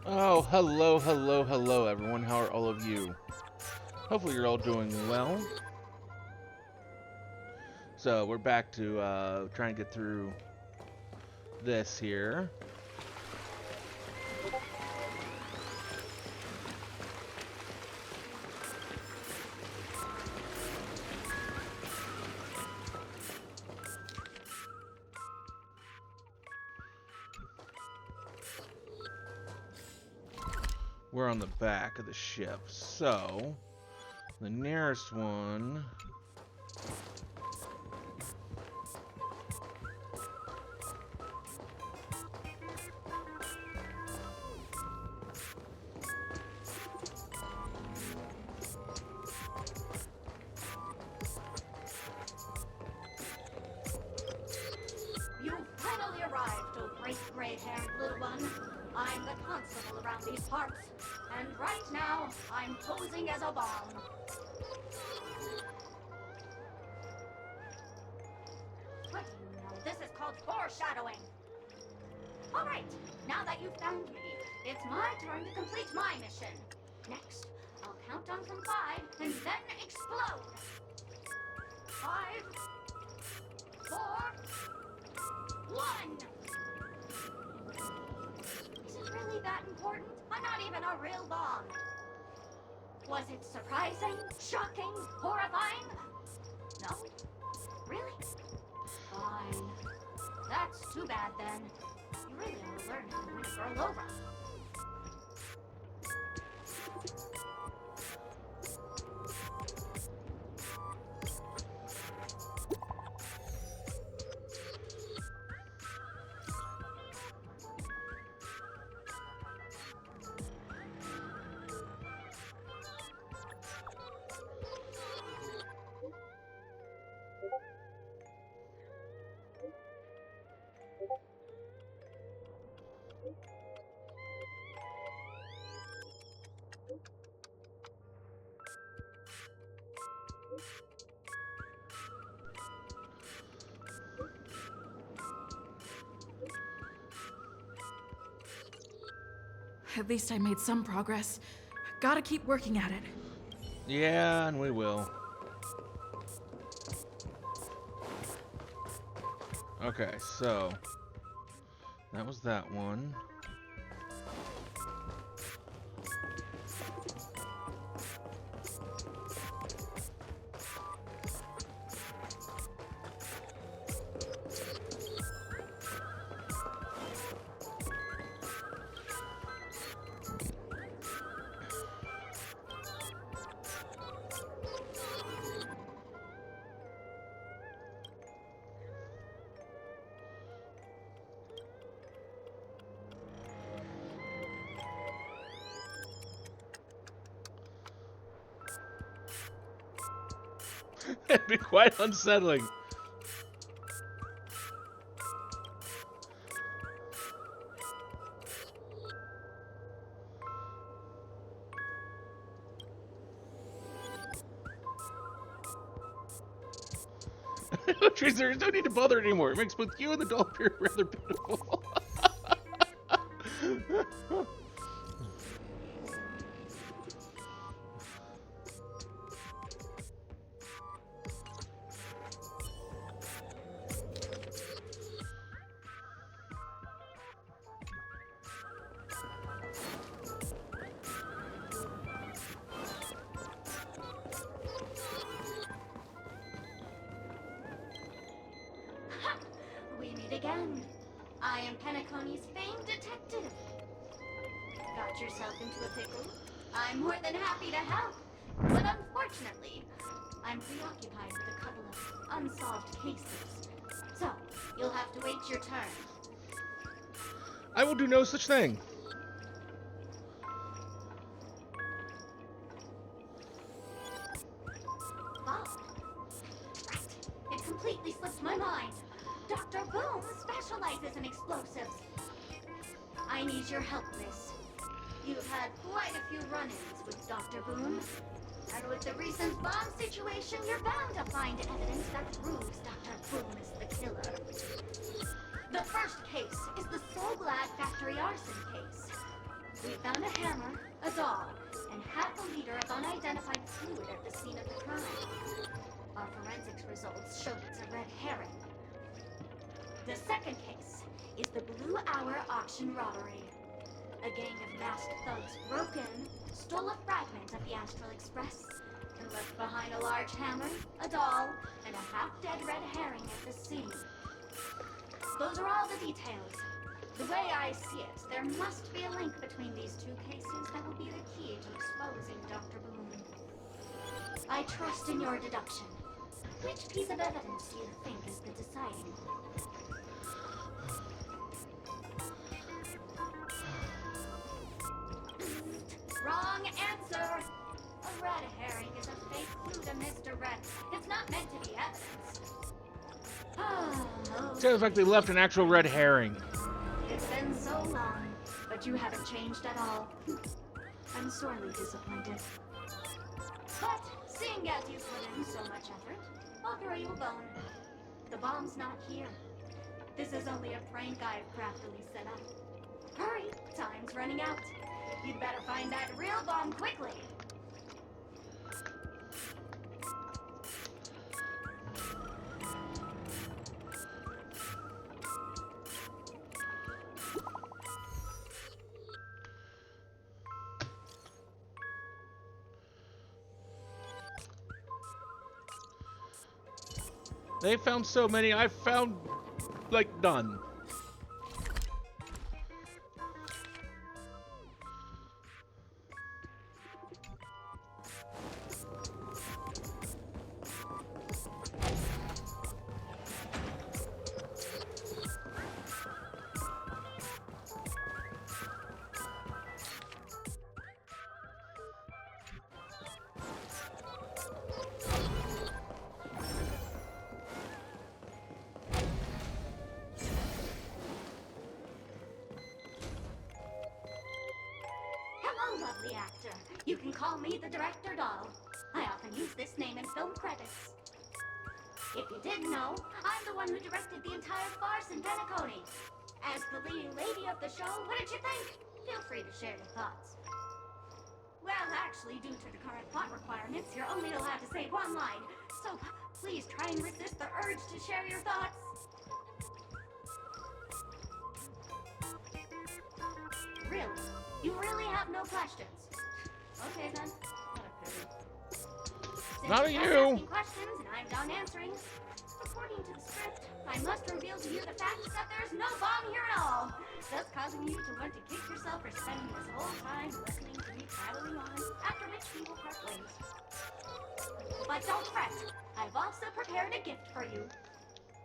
Oh, hello, hello, hello, everyone. How are all of you? Hopefully you're all doing well. So, we're back to try and get through this here. We're on the back of the ship, so the nearest one... You finally arrived, oh great gray-haired little one. I'm the constable around these parts, and right now, I'm posing as a bomb. What do you know? This is called foreshadowing. All right, now that you've found me, it's my turn to complete my mission. Next, I'll count down from 5 and then explode. 5, 4, 1. Is it really that important? I'm not even a real bomb. Was it surprising, shocking, horrifying? No? Really? Fine. That's too bad then. You really ought to learn how to win a girl over. At least I made some progress. Gotta keep working at it. Yeah, and we will. Okay, so... that was that one. It'd be quite unsettling. Trees, there's no need to bother anymore. It makes both you and the doll appear rather pitiful. We meet again. I am Penacony's famed detective. Got yourself into a pickle? I'm more than happy to help. But unfortunately, I'm preoccupied with a couple of unsolved cases. So, you'll have to wait your turn. I will do no such thing. Oh. Right. It completely slipped my mind. Dr. Boom specializes in explosives. I need your help, miss. You've had quite a few run-ins with Dr. Boom. And with the recent bomb situation, you're bound to find evidence that proves Dr. Boom is the killer. The first case is the So Glad factory arson case. We found a hammer, a doll, and half a liter of unidentified fluid at the scene of the crime. Our forensics results showed it's a red herring. The second case is the Blue Hour auction robbery. A gang of masked thugs broke in, stole a fragment of the Astral Express, and left behind a large hammer, a doll, and a half-dead red herring at the scene. Those are all the details. The way I see it, there must be a link between these two cases that will be the key to exposing Dr. Boom. I trust in your deduction. Which piece of evidence do you think is the deciding one? Wrong answer! A red herring is a fake clue to misdirect. It's not meant to be evidence. Sounds like they left an actual red herring. It's been so long, but you haven't changed at all. I'm sorely disappointed. But, seeing as you put in so much effort, I'll throw you a bone. The bomb's not here. This is only a prank I've craftily set up. Hurry, time's running out. You'd better find that real bomb quickly. They found so many, I found like none. Lovely actor. You can call me the Director Doll. I often use this name in film credits. If you didn't know, I'm the one who directed the entire farce in Penacony. As the leading lady of the show, what did you think? Feel free to share your thoughts. Well, actually, due to the current plot requirements, you're only allowed to say one line. So please try and resist the urge to share your thoughts. Really? You really have no questions? Okay then. What a pity. Since Not you you. kept asking questions and I'm done answering, according to the script, I must reveal to you the fact that there's no bomb here at all, thus causing you to want to kick yourself for spending this whole time listening to me prattling on, after which we will part ways. But don't fret, I've also prepared a gift for you.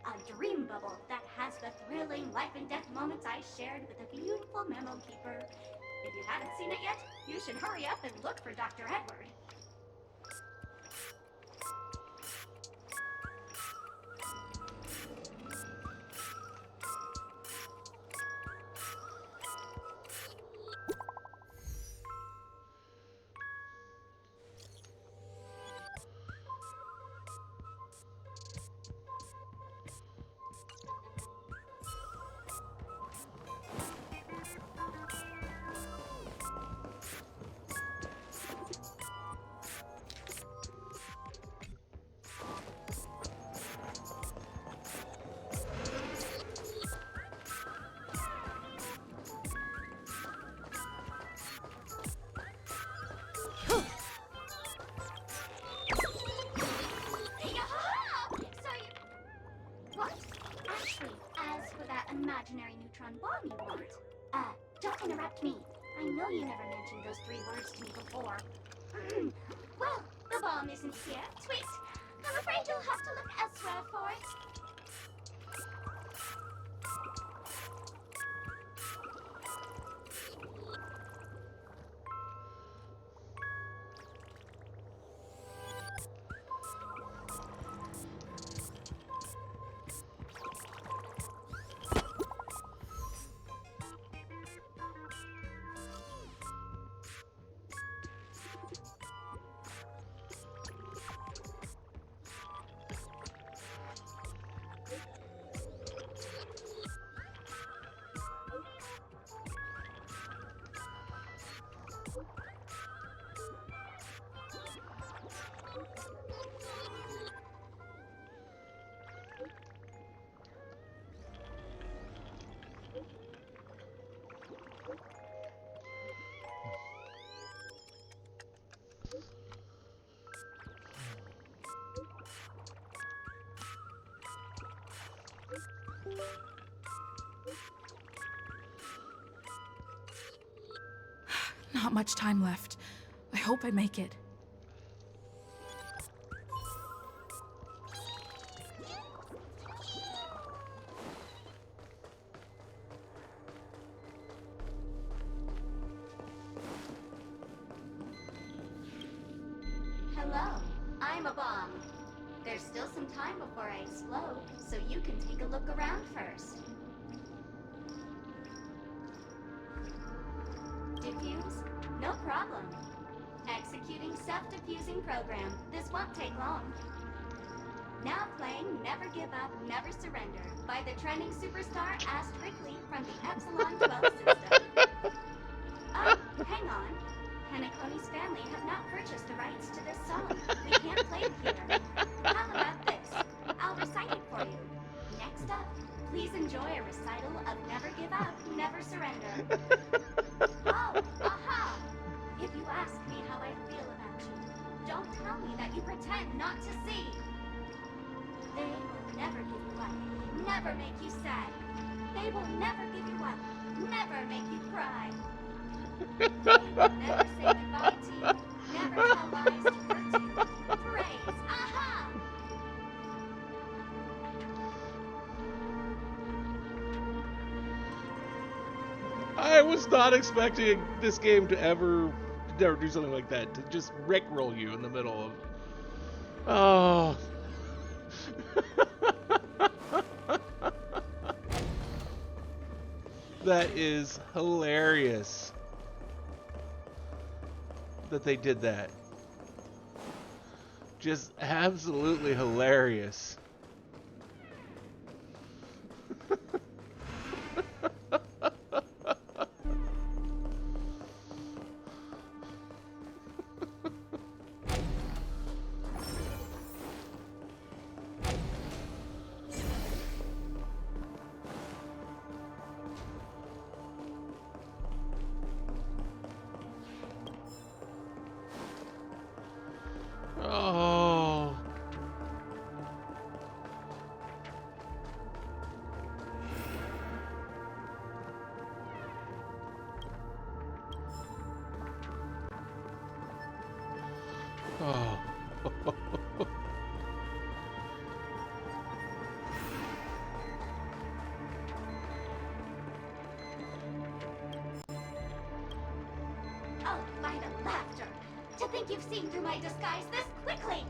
A dream bubble that has the thrilling life and death moments I shared with the beautiful memo keeper. If you haven't seen it yet, you should hurry up and look for Dr. Edward. Imaginary neutron bomb you want. Don't interrupt me. I know you never mentioned those 3 words to me before. Well, the bomb isn't here. Sweet. I'm afraid you'll have to look elsewhere for it. Not much time left. I hope I make it. Hello, I'm a bomb. There's still some time before I explode, so you can take a look around first. Diffuse? No problem. Executing self-diffusing program. This won't take long. Now playing Never Give Up, Never Surrender by the trending superstar Ast Wrigley from the Epsilon 12 system. Oh, hang on. Hanakoni's family have not purchased the rights to this song. We can't play it here. How about this? I'll recite it for you. Next up, please enjoy a recital of Never Give Up, Never Surrender. Oh, aha! If you ask me how I feel about you, don't tell me that you pretend not to see. They will never give you up, never make you sad. They will never give you up, never make you cry. They will never say goodbye to you, never tell lies to hurt you. Praise, aha! I was not expecting this game to ever do something like that. To just rickroll you in the middle of. Oh. That is hilarious that they did that. Just absolutely hilarious. Oh. Oh. Oh, by the laughter! To think you've seen through my disguise this quickly!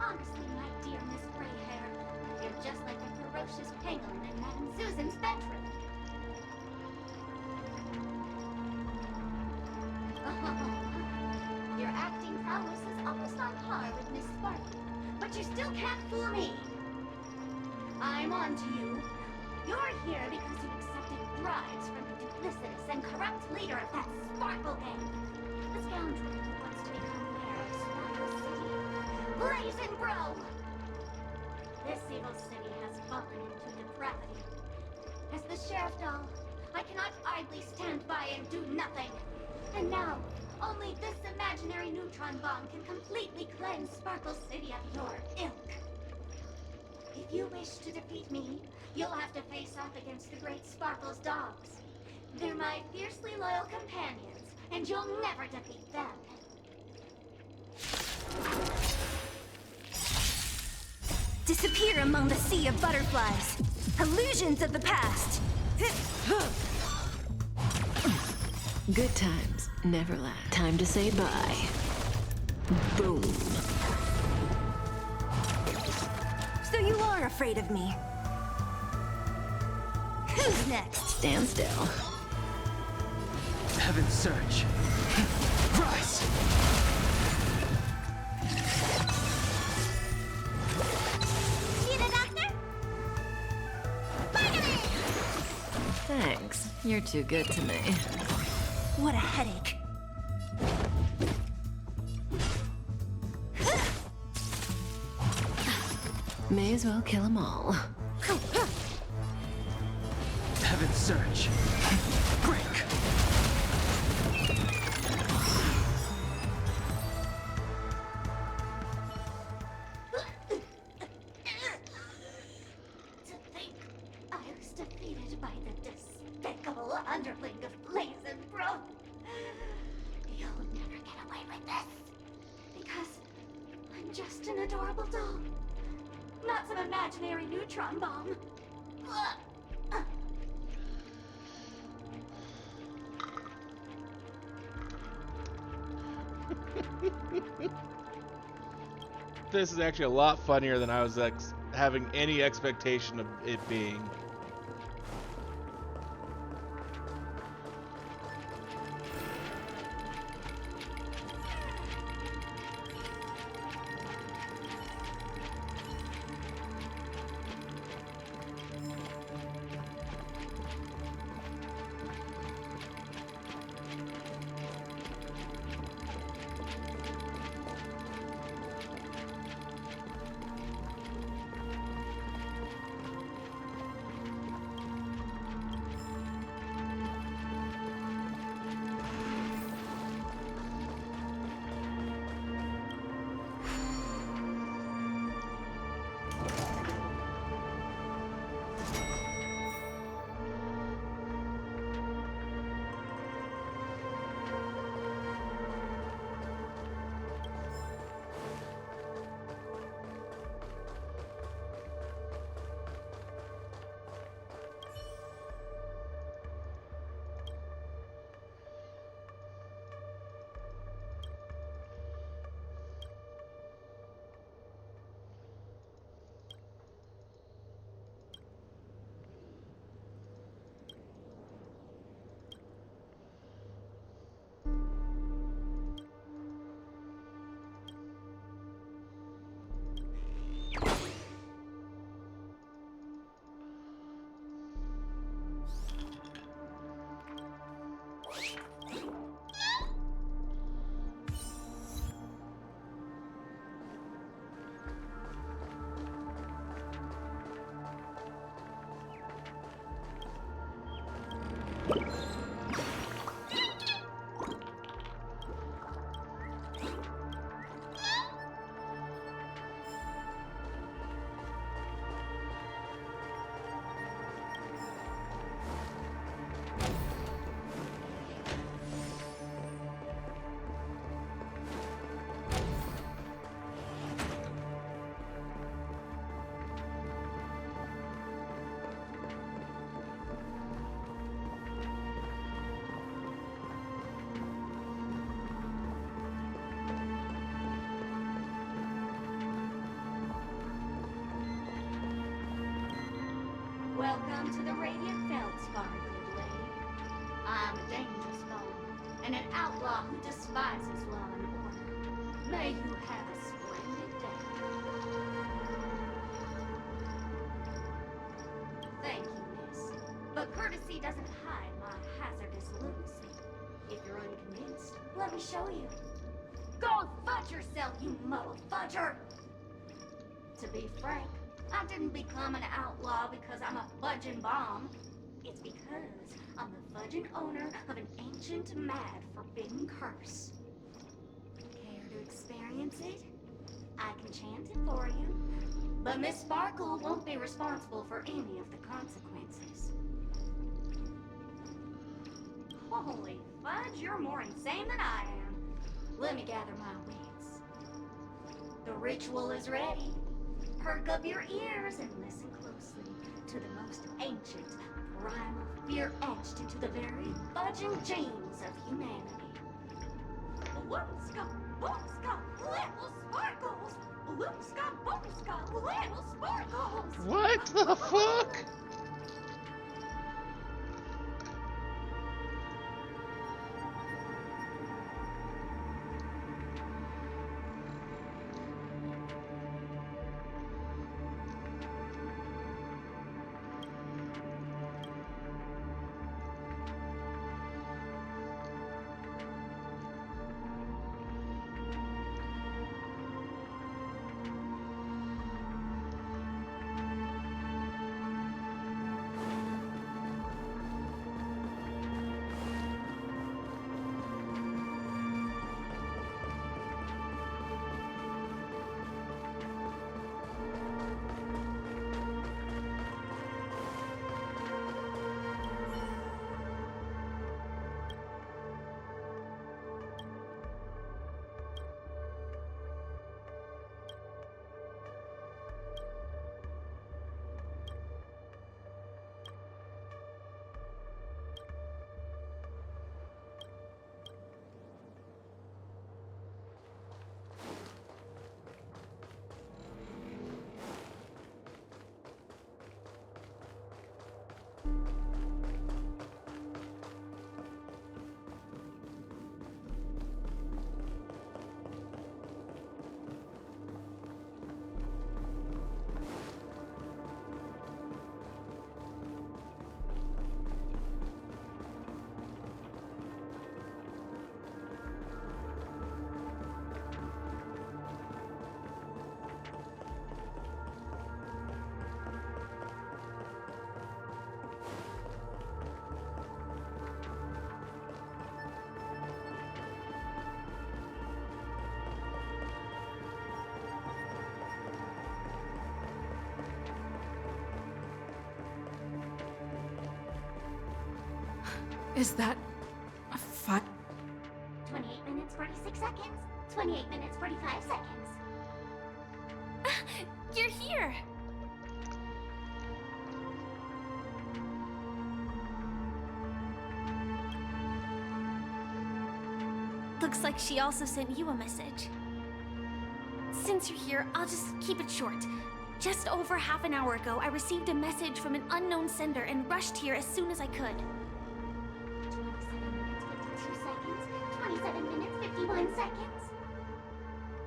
Honestly, my dear Miss Greyhair, you're just like a ferocious pangolin in Madame Susan's bedroom. Your acting prowess is almost on par with Miss Sparkle, but you still can't fool me. I'm on to you. You're here because you accepted bribes from the duplicitous and corrupt leader of that Sparkle gang. The scoundrel who wants to become mayor of Sparkle City. Blazing Bro! This evil city has fallen into depravity. As the sheriff doll, I cannot idly stand by and do nothing. And now, only this imaginary neutron bomb can completely cleanse Sparkle City of your ilk. If you wish to defeat me, you'll have to face off against the Great Sparkle's dogs. They're my fiercely loyal companions, and you'll never defeat them. Disappear among the sea of butterflies. Illusions of the past. Good times never last. Time to say bye. Boom. So you are afraid of me. Who's next? Stand still. Heaven's Surge. Rise! Need a doctor? Finally! Thanks. You're too good to me. What a headache. May as well kill them all. Heaven's Surge. Break! To think I've defeated by the despicable underling of Blaze and Bro. You'll never get away with this. Because I'm just an adorable doll. Not some imaginary neutron bomb. This is actually a lot funnier than I was having any expectation of it being. Welcome to the Radiant Feldspar, good lady. I'm a dangerous foe, and an outlaw who despises law and order. May you have a splendid day. Thank you, miss. But courtesy doesn't hide my hazardous lunacy. If you're unconvinced, let me show you. Go fudge yourself, you muddled fudger! To be frank, I didn't become an outlaw because I'm a fudging bomb. It's because I'm the fudging owner of an ancient, mad, forbidden curse. Care to experience it? I can chant it for you. But Miss Sparkle won't be responsible for any of the consequences. Holy fudge, you're more insane than I am. Let me gather my wits. The ritual is ready. Perk up your ears and listen closely to the most ancient, primal fear etched into the very fudging genes of humanity. Boomska, boomska, little sparkles! Boomska, boomska, little sparkles! What the fuck? Is that a 28 minutes, 46 seconds. 28 minutes, 45 seconds. You're here! Looks like she also sent you a message. Since you're here, I'll just keep it short. Just over half an hour ago, I received a message from an unknown sender and rushed here as soon as I could. 27 minutes, 51 seconds.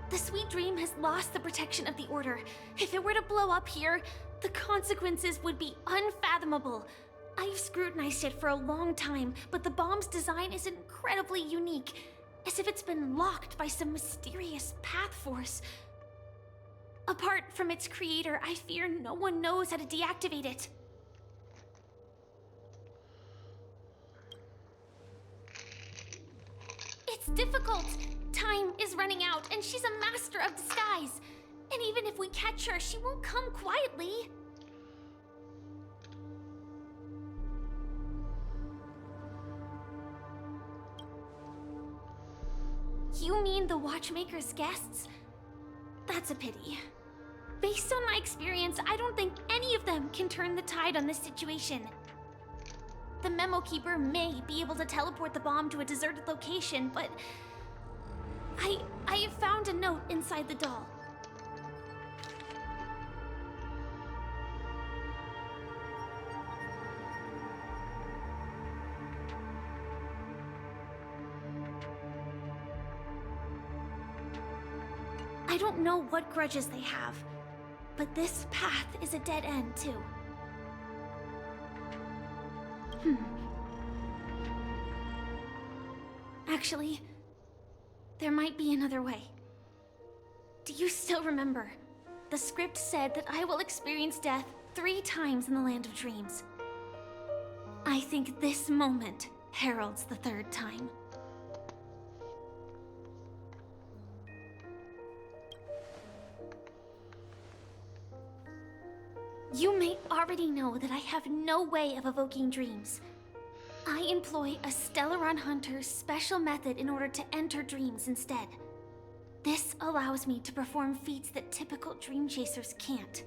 The Sweet Dream has lost the protection of the Order. If it were to blow up here, the consequences would be unfathomable. I've scrutinized it for a long time, but the bomb's design is incredibly unique, as if it's been locked by some mysterious path force. Apart from its creator, I fear no one knows how to deactivate it. It's difficult. Time is running out, and she's a master of disguise. And even if we catch her, she won't come quietly. You mean the Watchmaker's guests? That's a pity. Based on my experience, I don't think any of them can turn the tide on this situation. The Memo Keeper may be able to teleport the bomb to a deserted location, but I have found a note inside the doll. I don't know what grudges they have, but this path is a dead end, too. Actually, there might be another way. Do you still remember? The script said that I will experience death 3 times in the Land of Dreams. I think this moment heralds the 3rd time. You may already know that I have no way of evoking dreams. I employ a Stellaron Hunter's special method in order to enter dreams instead. This allows me to perform feats that typical dream chasers can't.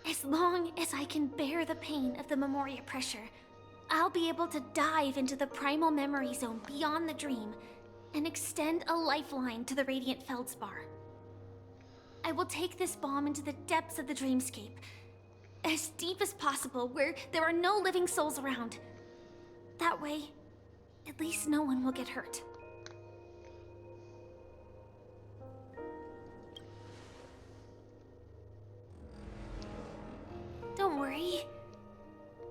As long as I can bear the pain of the Memoria pressure, I'll be able to dive into the primal memory zone beyond the dream and extend a lifeline to the Radiant Feldspar. I will take this bomb into the depths of the dreamscape, as deep as possible where there are no living souls around. That way, at least no one will get hurt. Don't worry.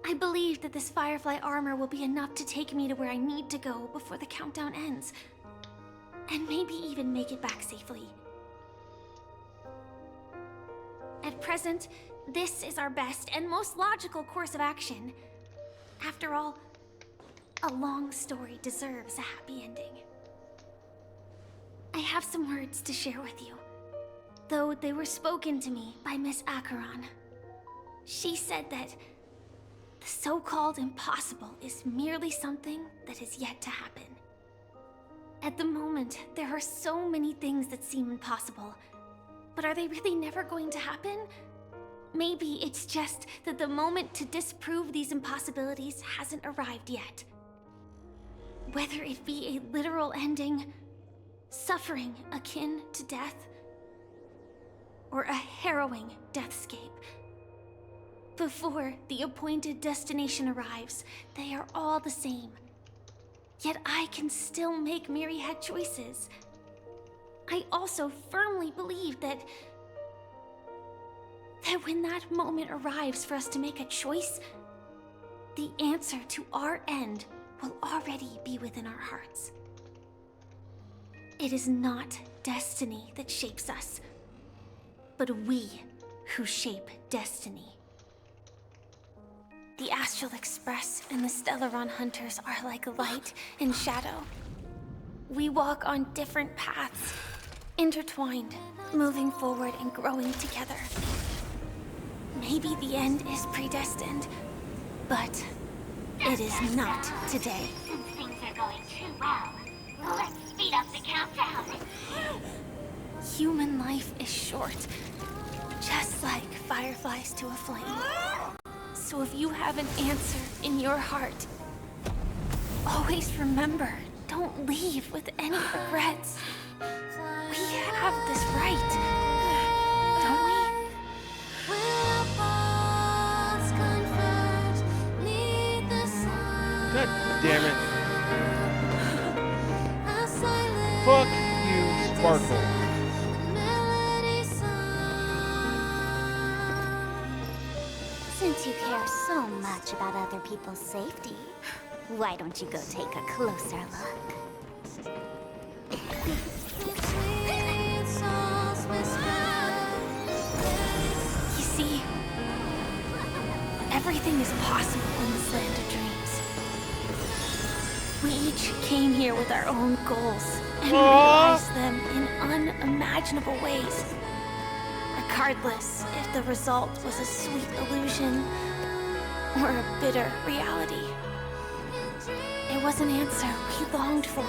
I believe that this Firefly armor will be enough to take me to where I need to go before the countdown ends. And maybe even make it back safely. At present, this is our best and most logical course of action. After all, a long story deserves a happy ending. I have some words to share with you, though they were spoken to me by Miss Acheron. She said that the so-called impossible is merely something that is yet to happen. At the moment, there are so many things that seem impossible, but are they really never going to happen? Maybe it's just that the moment to disprove these impossibilities hasn't arrived yet. Whether it be a literal ending, suffering akin to death, or a harrowing deathscape. Before the appointed destination arrives, they are all the same. Yet I can still make myriad choices. I also firmly believe that when that moment arrives for us to make a choice, the answer to our end will already be within our hearts. It is not destiny that shapes us, but we who shape destiny. The Astral Express and the Stellaron Hunters are like light and shadow. We walk on different paths, intertwined, moving forward and growing together. Maybe the end is predestined, but It is not today. Since things are going too well, let's speed up the countdown. Human life is short, just like fireflies to a flame. So if you have an answer in your heart, always remember, don't leave with any regrets. We have this right, don't we? God damn it. Fuck you, Sparkle. Since you care so much about other people's safety, why don't you go take a closer look? You see, everything is possible in this land of dreams. We each came here with our own goals and realized them in unimaginable ways. Regardless if the result was a sweet illusion or a bitter reality. It was an answer we longed for,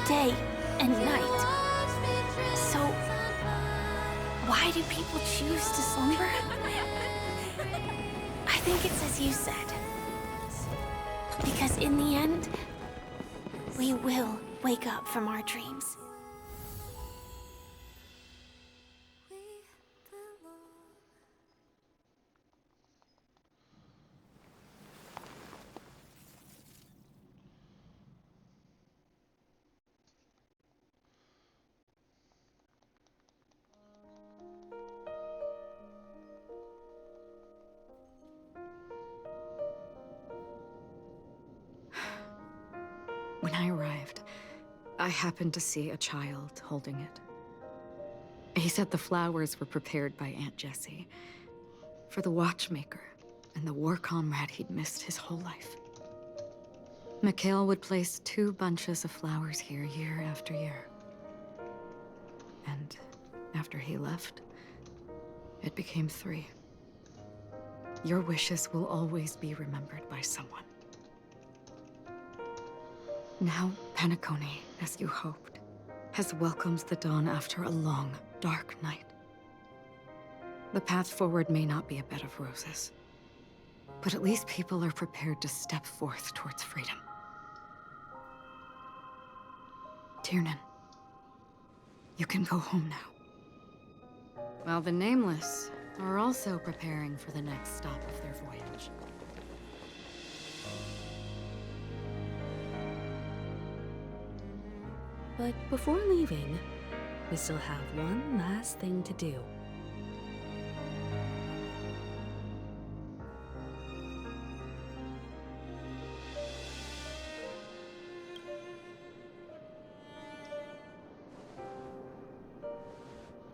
day and night. So, why do people choose to slumber? I think it's as you said. Because in the end, we will wake up from our dreams. When I arrived, I happened to see a child holding it. He said the flowers were prepared by Aunt Jessie for the watchmaker and the war comrade he'd missed his whole life. Mikhail would place 2 bunches of flowers here year after year. And after he left, it became 3. Your wishes will always be remembered by someone. Now, Penacony, as you hoped, has welcomed the dawn after a long, dark night. The path forward may not be a bed of roses, but at least people are prepared to step forth towards freedom. Tiernan, you can go home now. While the Nameless are also preparing for the next stop of their voyage. But before leaving, we still have one last thing to do.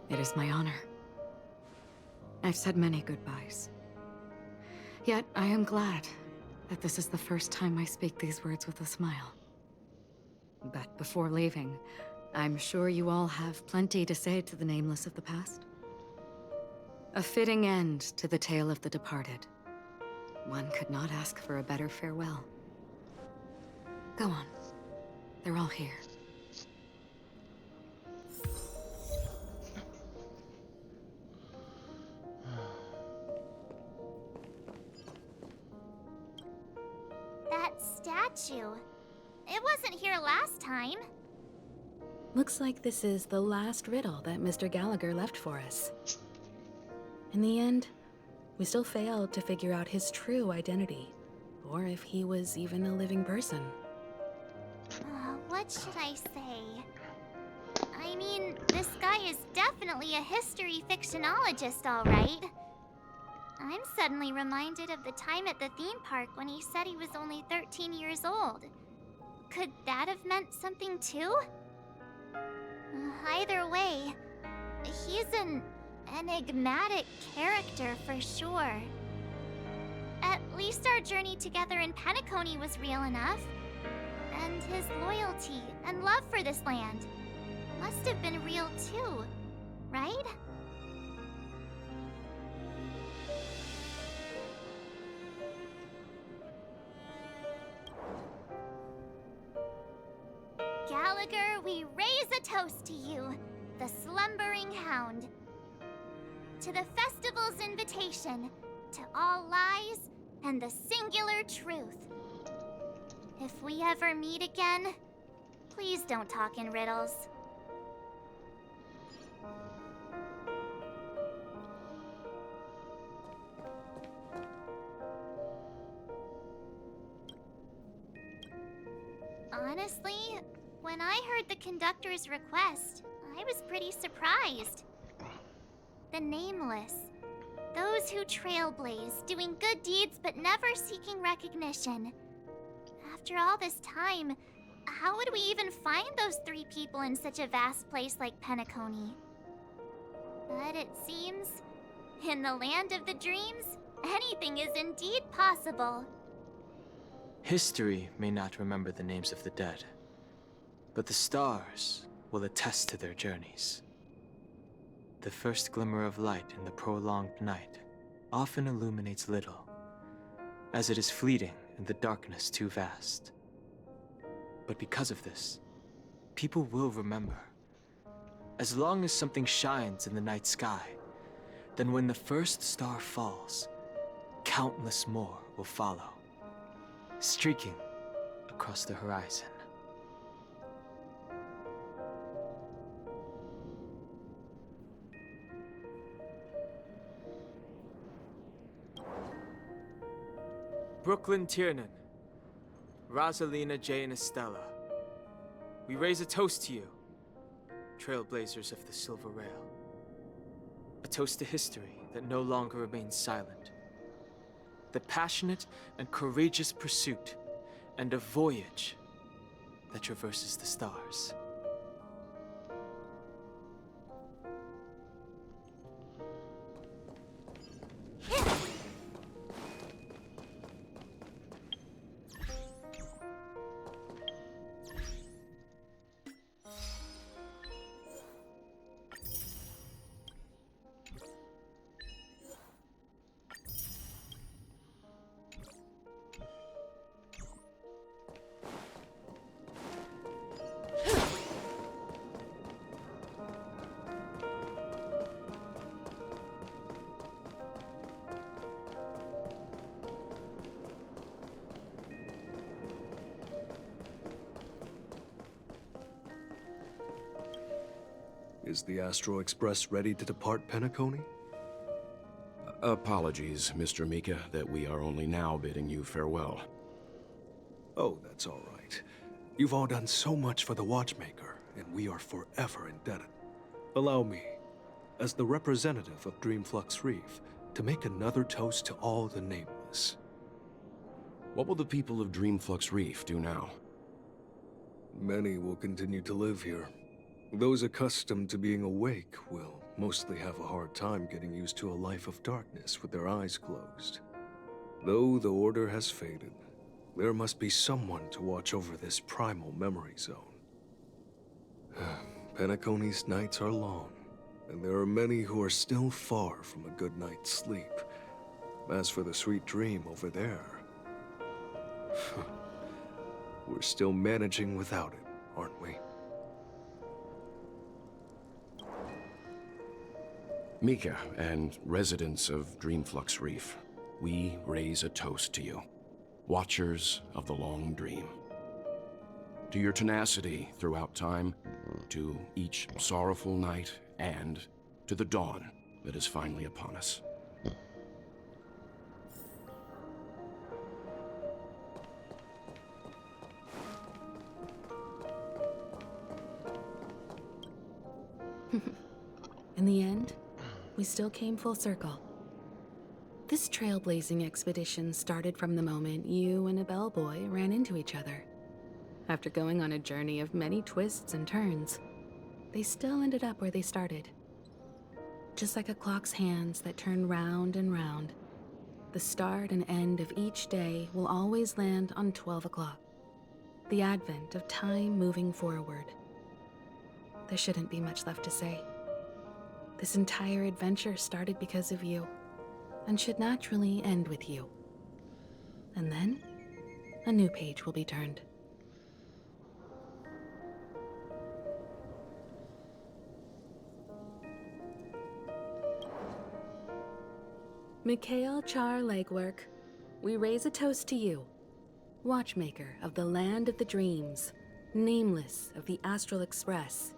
It is my honor. I've said many goodbyes. Yet I am glad that this is the first time I speak these words with a smile. But before leaving, I'm sure you all have plenty to say to the Nameless of the past. A fitting end to the tale of the departed. One could not ask for a better farewell. Go on. They're all here. That statue. It wasn't here last time. Looks like this is the last riddle that Mr. Gallagher left for us. In the end, we still failed to figure out his true identity, or if he was even a living person. What should I say? I mean, this guy is definitely a history fictionologist, all right. I'm suddenly reminded of the time at the theme park when he said he was only 13 years old. Could that have meant something too? Either way, he's an enigmatic character for sure. At least our journey together in Penacony was real enough. And his loyalty and love for this land must have been real too, right? Gallagher, we raise a toast to you, the slumbering hound. To the festival's invitation, to all lies and the singular truth. If we ever meet again, please don't talk in riddles. Honestly, when I heard the conductor's request, I was pretty surprised. The nameless. Those who trailblaze, doing good deeds but never seeking recognition. After all this time, how would we even find those 3 people in such a vast place like Penacony? But it seems, in the land of the dreams, anything is indeed possible. History may not remember the names of the dead, but the stars will attest to their journeys. The first glimmer of light in the prolonged night often illuminates little, as it is fleeting and the darkness too vast. But because of this, people will remember. As long as something shines in the night sky, then when the first star falls, countless more will follow, streaking across the horizon. Brooklyn Tiernan, Rosalina Jane Estella, we raise a toast to you, trailblazers of the Silver Rail. A toast to history that no longer remains silent. The passionate and courageous pursuit, and a voyage that traverses the stars. Is the Astro Express ready to depart Penacony? Apologies, Mr. Mika, that we are only now bidding you farewell. Oh, that's all right. You've all done so much for the Watchmaker, and we are forever indebted. Allow me, as the representative of Dreamflux Reef, to make another toast to all the nameless. What will the people of Dreamflux Reef do now? Many will continue to live here. Those accustomed to being awake will mostly have a hard time getting used to a life of darkness with their eyes closed. Though the order has faded, there must be someone to watch over this primal memory zone. Penacony's nights are long, and there are many who are still far from a good night's sleep. As for the sweet dream over there, we're still managing without it, aren't we? Mika and residents of Dreamflux Reef, we raise a toast to you, watchers of the long dream. To your tenacity throughout time, to each sorrowful night, and to the dawn that is finally upon us. In the end, we still came full circle. This trailblazing expedition started from the moment you and a bellboy ran into each other. After going on a journey of many twists and turns, they still ended up where they started. Just like a clock's hands that turn round and round, the start and end of each day will always land on 12 o'clock, the advent of time moving forward. There shouldn't be much left to say. This entire adventure started because of you, and should naturally end with you. And then, a new page will be turned. Mikhail Char Legwork, we raise a toast to you, watchmaker of the land of the dreams, nameless of the Astral Express.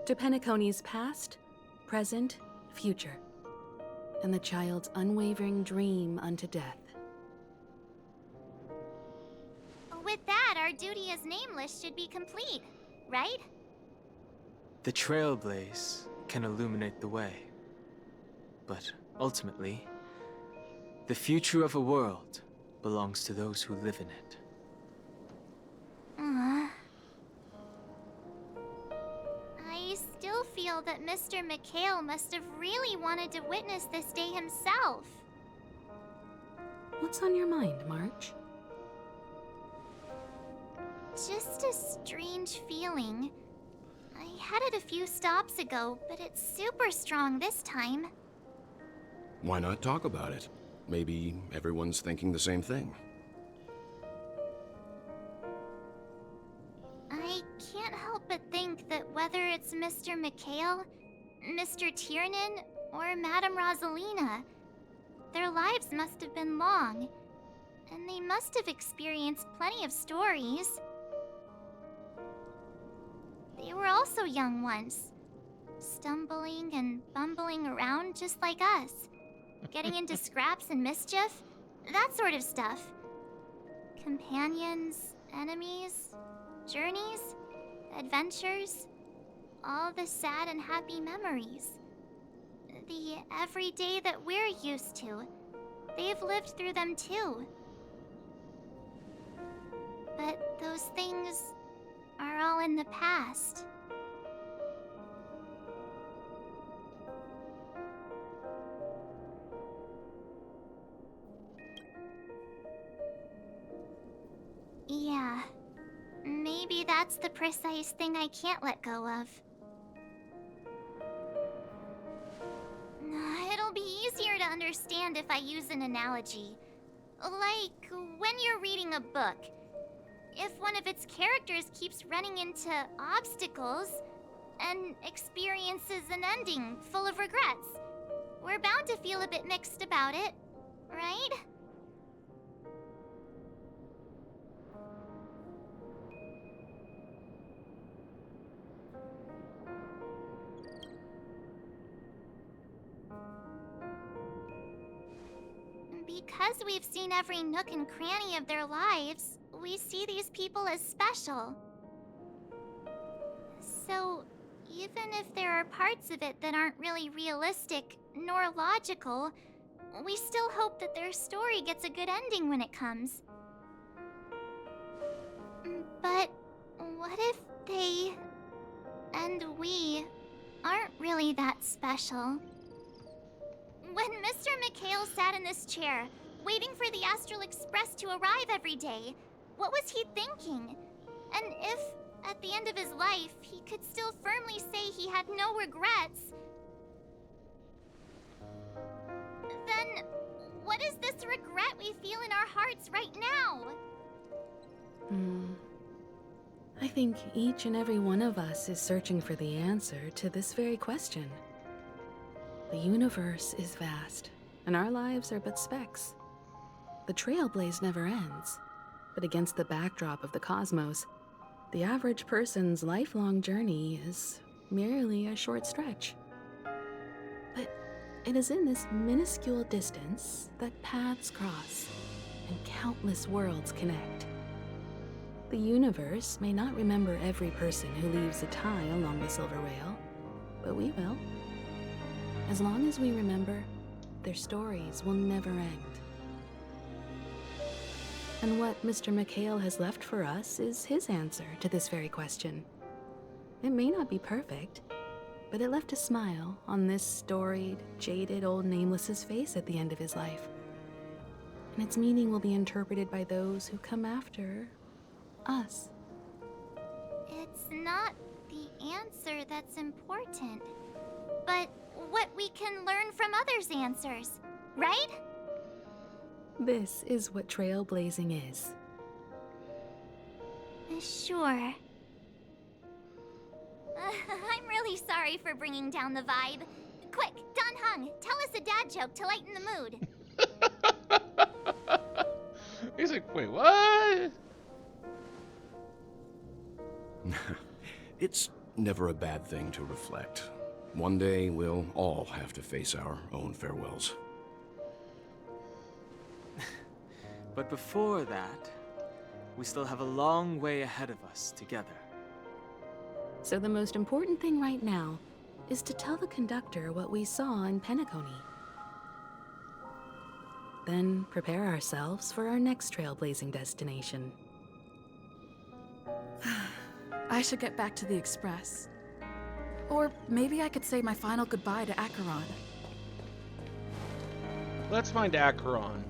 To Penacony's past, present, future, and the child's unwavering dream unto death. With that, our duty as nameless should be complete, right? The trailblaze can illuminate the way. But ultimately, the future of a world belongs to those who live in it. I still feel that Mr. Mikhail must have really wanted to witness this day himself. What's on your mind, March? Just a strange feeling. I had it a few stops ago, but it's super strong this time. Why not talk about it? Maybe everyone's thinking the same thing. I can't help but think that whether it's Mr. Mikhail, Mr. Tiernan, or Madame Rosalina, their lives must have been long, and they must have experienced plenty of stories. They were also young once, stumbling and bumbling around just like us, getting into scraps and mischief, that sort of stuff. Companions, enemies, journeys, adventures, all the sad and happy memories. The everyday that we're used to, they've lived through them too. But those things are all in the past. Yeah, maybe that's the precise thing I can't let go of. It'll be easier to understand if I use an analogy. Like when you're reading a book. If one of its characters keeps running into obstacles and experiences an ending full of regrets, we're bound to feel a bit mixed about it, right? Because we've seen every nook and cranny of their lives, we see these people as special. So, even if there are parts of it that aren't really realistic nor logical, we still hope that their story gets a good ending when it comes. But what if they and we aren't really that special? When Mr. Mikhail sat in this chair, waiting for the Astral Express to arrive every day, what was he thinking? And if, at the end of his life, he could still firmly say he had no regrets, then what is this regret we feel in our hearts right now? I think each and every one of us is searching for the answer to this very question. The universe is vast, and our lives are but specks. The trailblaze never ends, but against the backdrop of the cosmos, the average person's lifelong journey is merely a short stretch. But it is in this minuscule distance that paths cross and countless worlds connect. The universe may not remember every person who leaves a tie along the silver rail, but we will. As long as we remember, their stories will never end. And what Mr. Mikhail has left for us is his answer to this very question. It may not be perfect, but it left a smile on this storied, jaded old Nameless's face at the end of his life. And its meaning will be interpreted by those who come after us. It's not the answer that's important, but what we can learn from others' answers, right? This is what trailblazing is. Sure. I'm really sorry for bringing down the vibe. Quick, Don Hung, tell us a dad joke to lighten the mood. He's like, wait, what? It's never a bad thing to reflect. One day, we'll all have to face our own farewells. But before that, we still have a long way ahead of us together. So the most important thing right now is to tell the conductor what we saw in Penacony. Then prepare ourselves for our next trailblazing destination. I should get back to the Express. Or maybe I could say my final goodbye to Acheron. Let's find Acheron.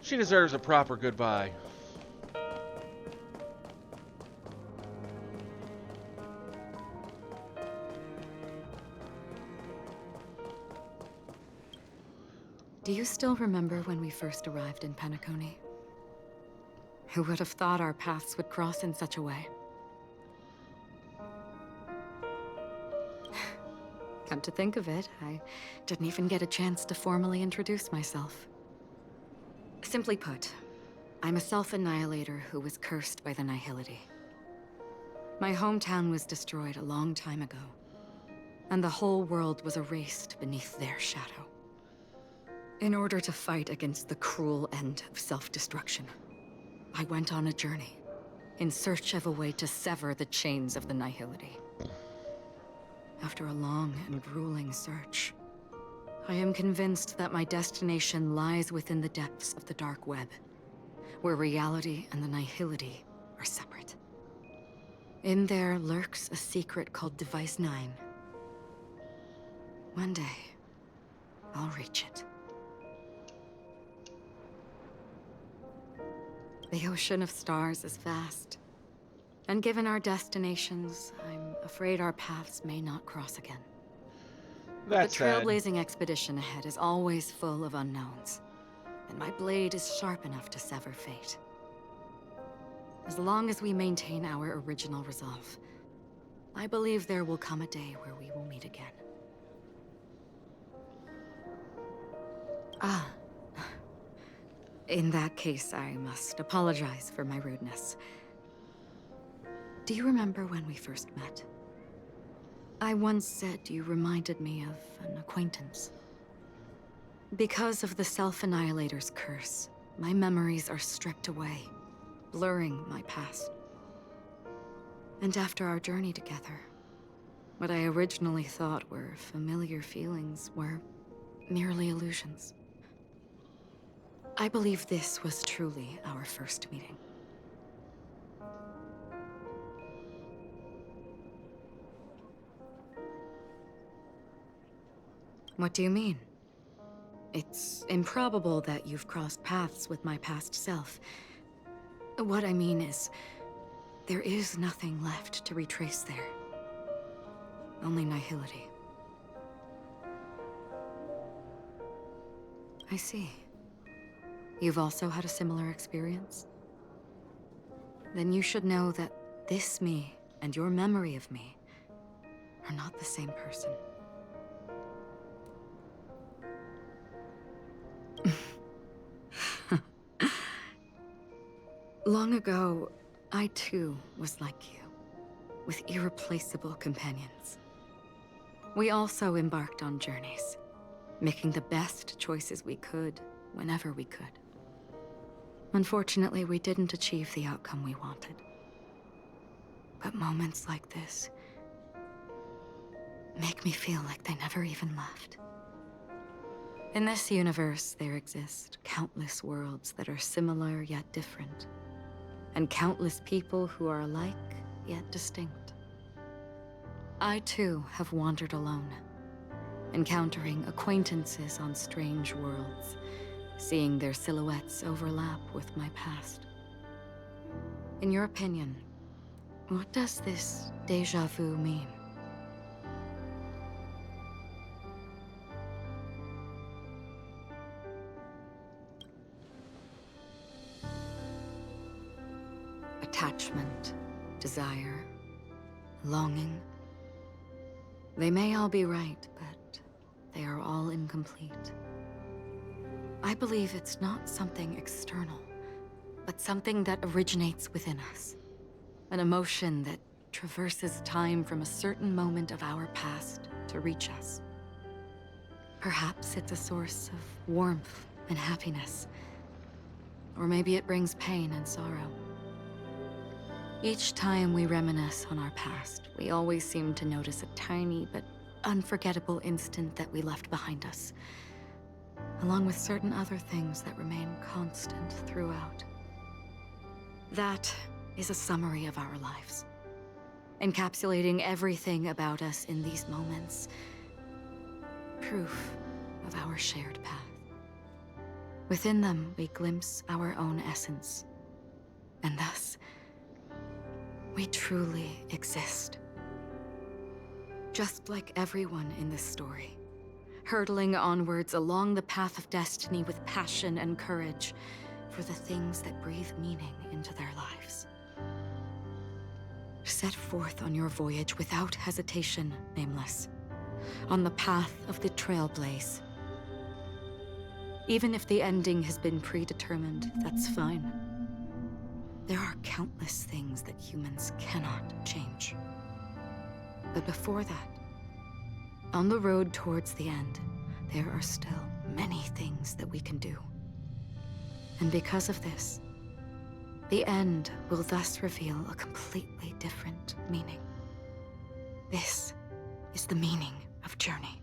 She deserves a proper goodbye. Do you still remember when we first arrived in Penacony? Who would have thought our paths would cross in such a way? Come to think of it, I didn't even get a chance to formally introduce myself. Simply put, I'm a self-annihilator who was cursed by the Nihility. My hometown was destroyed a long time ago, and the whole world was erased beneath their shadow. In order to fight against the cruel end of self-destruction, I went on a journey, in search of a way to sever the chains of the Nihility. After a long and grueling search, I am convinced that my destination lies within the depths of the dark web, where reality and the Nihility are separate. In there lurks a secret called Device 9. One day, I'll reach it. The ocean of stars is vast, and given our destinations, I'm afraid our paths may not cross again. That's the trailblazing expedition ahead is always full of unknowns, and my blade is sharp enough to sever fate. As long as we maintain our original resolve, I believe there will come a day where we will meet again. Ah. In that case, I must apologize for my rudeness. Do you remember when we first met? I once said you reminded me of an acquaintance. Because of the Self-Annihilator's curse, my memories are stripped away, blurring my past. And after our journey together, what I originally thought were familiar feelings were merely illusions. I believe this was truly our first meeting. What do you mean? It's improbable that you've crossed paths with my past self. What I mean is, there is nothing left to retrace there. Only nihility. I see. You've also had a similar experience? Then you should know that this me and your memory of me are not the same person. Long ago, I too was like you, with irreplaceable companions. We also embarked on journeys, making the best choices we could, whenever we could. Unfortunately, we didn't achieve the outcome we wanted. But moments like this make me feel like they never even left. In this universe, there exist countless worlds that are similar yet different, and countless people who are alike yet distinct. I too have wandered alone, encountering acquaintances on strange worlds, seeing their silhouettes overlap with my past. In your opinion, what does this déjà vu mean? attachment, desire, longing. They may all be right, but they are all incomplete. I believe it's not something external, but something that originates within us. An emotion that traverses time from a certain moment of our past to reach us. Perhaps it's a source of warmth and happiness. Or maybe it brings pain and sorrow. Each time we reminisce on our past, we always seem to notice a tiny but unforgettable instant that we left behind us, along with certain other things that remain constant throughout. That is a summary of our lives, encapsulating everything about us in these moments. Proof of our shared path. Within them, we glimpse our own essence, and thus, we truly exist. Just like everyone in this story, hurtling onwards along the path of destiny with passion and courage for the things that breathe meaning into their lives. Set forth on your voyage without hesitation, Nameless, on the path of the Trailblaze. Even if the ending has been predetermined, that's fine. There are countless things that humans cannot change. But before that, on the road towards the end, there are still many things that we can do. And because of this, the end will thus reveal a completely different meaning. This is the meaning of journey.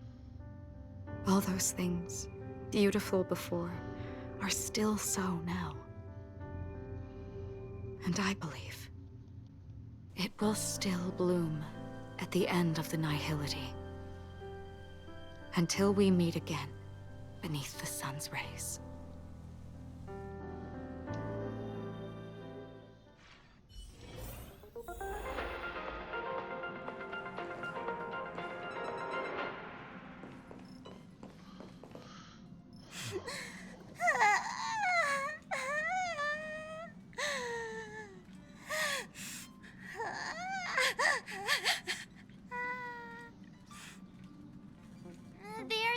All those things, beautiful before, are still so now. And I believe it will still bloom at the end of the nihility. Until we meet again beneath the sun's rays.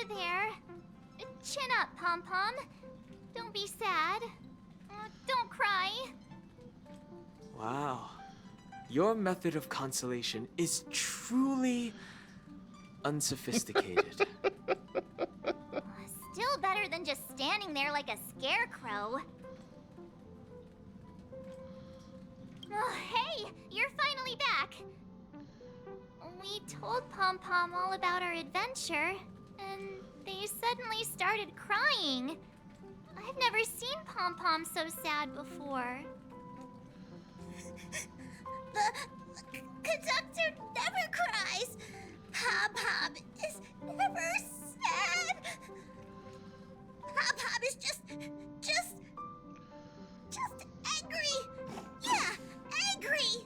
There. Chin up, Pom-Pom. Don't be sad. Don't cry. Wow. Your method of consolation is truly unsophisticated. Still better than just standing there like a scarecrow. Oh, hey, you're finally back. We told Pom-Pom all about our adventure, and they suddenly started crying. I've never seen Pom-Pom so sad before. The conductor never cries. Pom-Pom is never sad. Pom-Pom is just angry. Yeah, angry.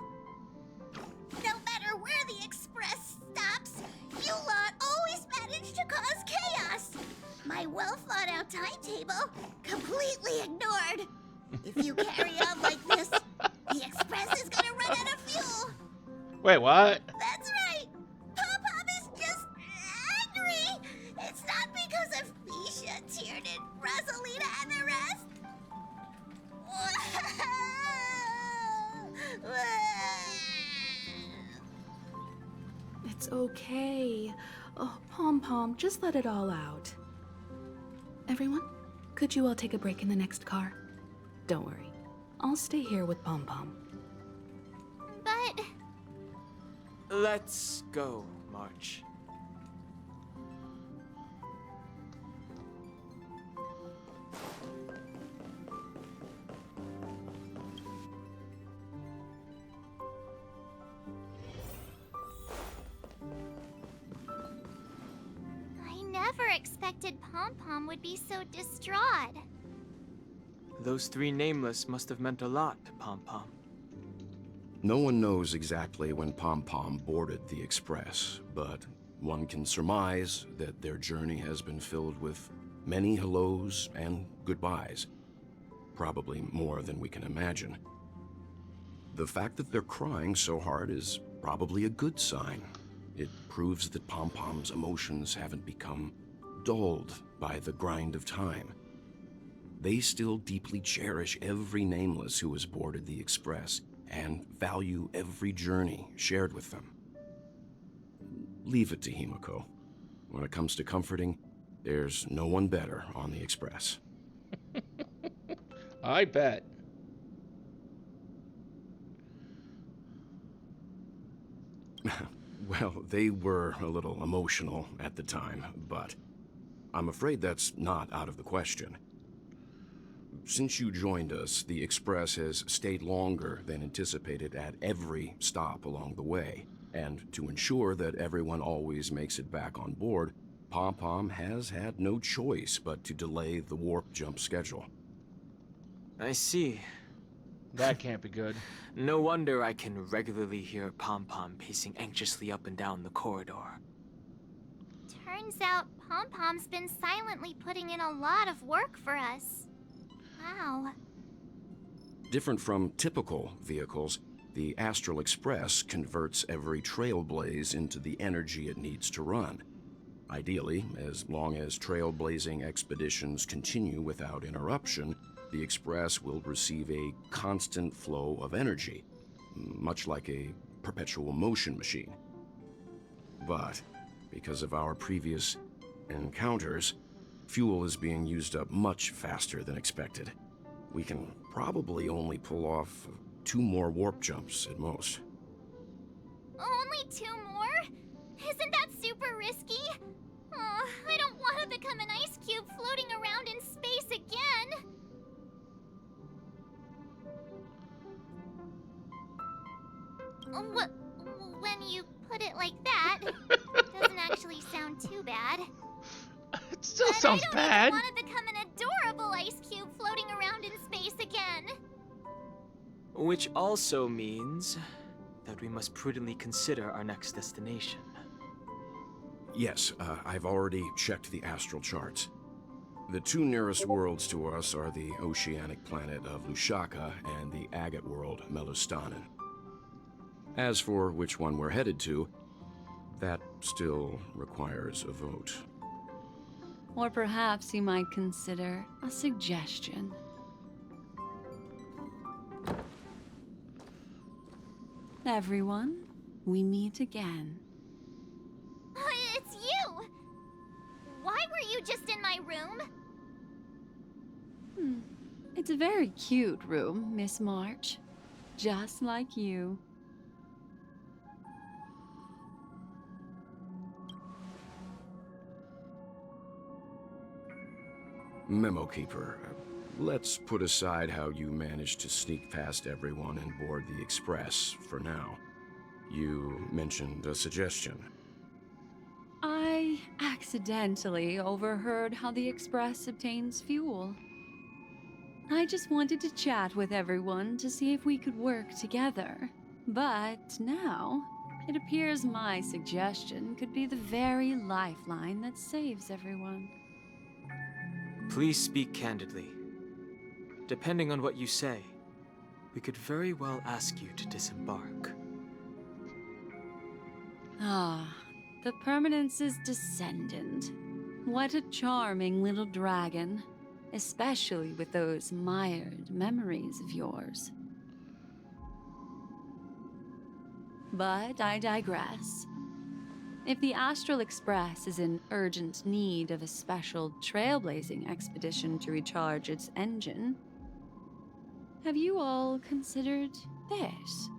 No matter where the express stops, you lot always manage to cause chaos. My well-thought-out timetable completely ignored. If you carry on like this, the express is gonna run out of fuel. Wait, what? That's right. Pom-Pom is just angry. It's not because of Misha, Tiernan, Rosalina, and the rest. It's okay. Oh, Pom-Pom, just let it all out. Everyone, could you all take a break in the next car? Don't worry. I'll stay here with Pom-Pom. But... Let's go, March. I never expected Pom-Pom would be so distraught. Those three nameless must have meant a lot to Pom-Pom. No one knows exactly when Pom-Pom boarded the Express, but one can surmise that their journey has been filled with many hellos and goodbyes. Probably more than we can imagine. The fact that they're crying so hard is probably a good sign. It proves that Pom-Pom's emotions haven't become dulled by the grind of time. They still deeply cherish every nameless who has boarded the Express and value every journey shared with them. Leave it to Himiko. When it comes to comforting, there's no one better on the Express. I bet. Well, they were a little emotional at the time, but I'm afraid that's not out of the question. Since you joined us, the Express has stayed longer than anticipated at every stop along the way. And to ensure that everyone always makes it back on board, Pom-Pom has had no choice but to delay the warp jump schedule. I see. That can't be good. No wonder I can regularly hear Pom-Pom pacing anxiously up and down the corridor. Turns out Pom-Pom's been silently putting in a lot of work for us. Wow. Different from typical vehicles, the Astral Express converts every trailblaze into the energy it needs to run. Ideally, as long as trailblazing expeditions continue without interruption, the Express will receive a constant flow of energy, much like a perpetual motion machine. But because of our previous encounters, fuel is being used up much faster than expected. We can probably only pull off 2 more warp jumps at most. Only 2 more? Isn't that super risky? Oh, I don't want to become an ice cube floating around in space again. When you put it like that, it doesn't actually sound too bad. It still sounds bad. I don't even want to become an adorable ice cube floating around in space again. Which also means that we must prudently consider our next destination. Yes, I've already checked the astral charts. The 2 nearest worlds to us are the oceanic planet of Lushaka and the agate world Melustanen. As for which one we're headed to, that still requires a vote. Or perhaps you might consider a suggestion. Everyone, we meet again. It's you! Why were you just in my room? It's a very cute room, Miss March. Just like you. Memo Keeper, let's put aside how you managed to sneak past everyone and board the Express for now. You mentioned a suggestion. I accidentally overheard how the Express obtains fuel. I just wanted to chat with everyone to see if we could work together. But now, it appears my suggestion could be the very lifeline that saves everyone. Please speak candidly. Depending on what you say, we could very well ask you to disembark. Ah, the Permanence's descendant. What a charming little dragon, especially with those mired memories of yours. But I digress. If the Astral Express is in urgent need of a special trailblazing expedition to recharge its engine, have you all considered this?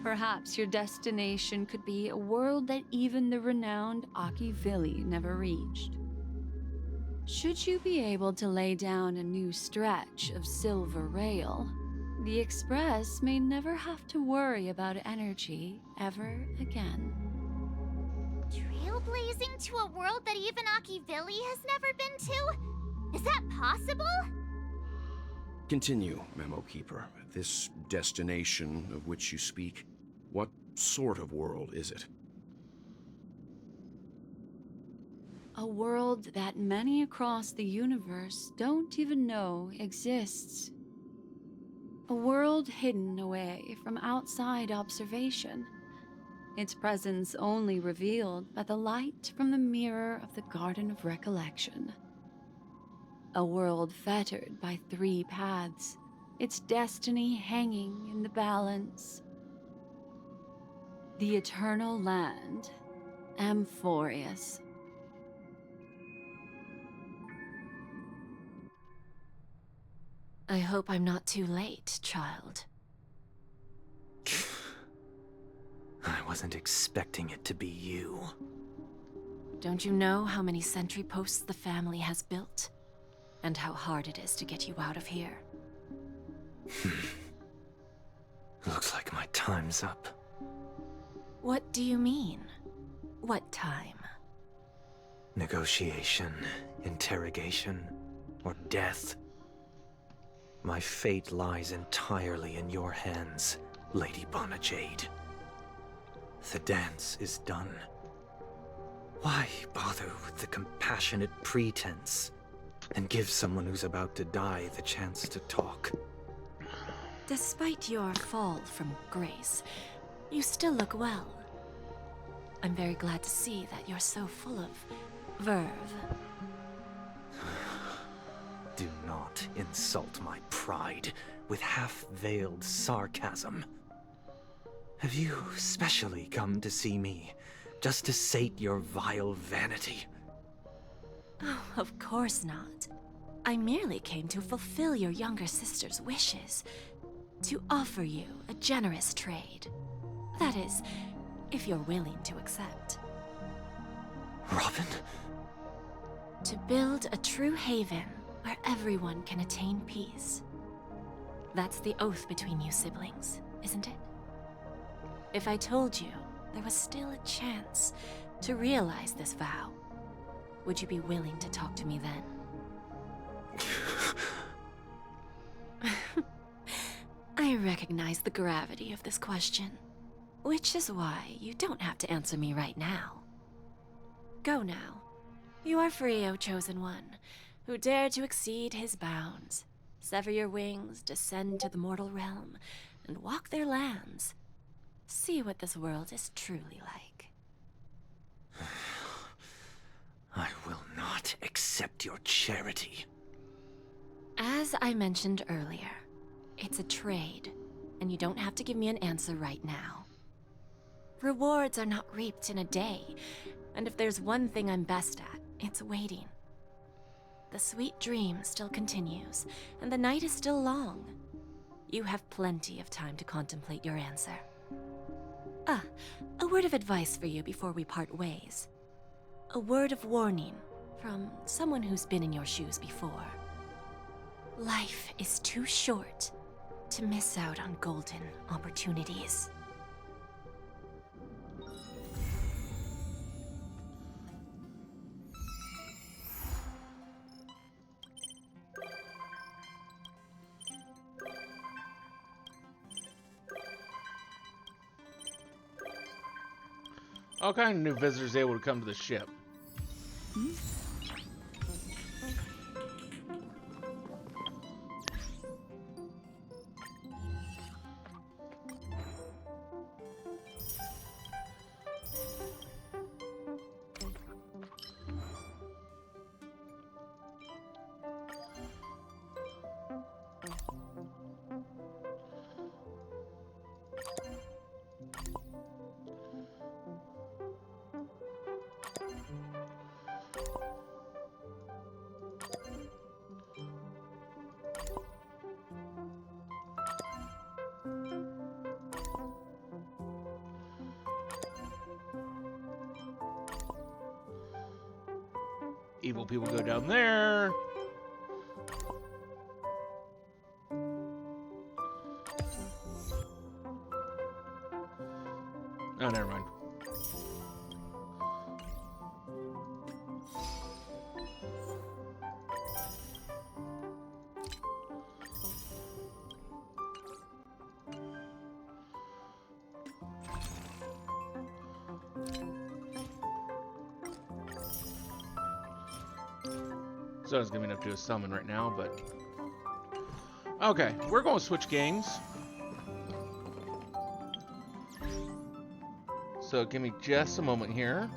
Perhaps your destination could be a world that even the renowned Akivili never reached. Should you be able to lay down a new stretch of silver rail, the Express may never have to worry about energy ever again. Trailblazing to a world that even Akivili has never been to? Is that possible? Continue, Memo Keeper. This destination of which you speak, what sort of world is it? A world that many across the universe don't even know exists. A world hidden away from outside observation. Its presence only revealed by the light from the mirror of the Garden of Recollection. A world fettered by 3 paths, its destiny hanging in the balance. The Eternal Land, Amphorius. I hope I'm not too late, child. I wasn't expecting it to be you. Don't you know how many sentry posts the family has built? And how hard it is to get you out of here? Looks like my time's up. What do you mean? What time? Negotiation, interrogation, or death. My fate lies entirely in your hands, Lady Bonajade. The dance is done. Why bother with the compassionate pretense and give someone who's about to die the chance to talk? Despite your fall from grace, you still look well. I'm very glad to see that you're so full of verve. Do not insult my pride with half-veiled sarcasm. Have you specially come to see me just to sate your vile vanity? Oh, of course not. I merely came to fulfill your younger sister's wishes. To offer you a generous trade. That is, if you're willing to accept. Robin? To build a true haven where everyone can attain peace. That's the oath between you siblings, isn't it? If I told you there was still a chance to realize this vow, would you be willing to talk to me then? I recognize the gravity of this question, which is why you don't have to answer me right now. Go now. You are free, O Chosen One, who dare to exceed his bounds, sever your wings, descend to the mortal realm, and walk their lands. See what this world is truly like. I will not accept your charity. As I mentioned earlier, it's a trade, and you don't have to give me an answer right now. Rewards are not reaped in a day, and if there's one thing I'm best at, it's waiting. The sweet dream still continues, and the night is still long. You have plenty of time to contemplate your answer. A word of advice for you before we part ways. A word of warning from someone who's been in your shoes before. Life is too short to miss out on golden opportunities. All kind of new visitors able to come to the ship. Evil people go down there. Oh, never mind. So it's gonna be enough to do a summon right now, but Okay, we're going to switch games. So give me just a moment here.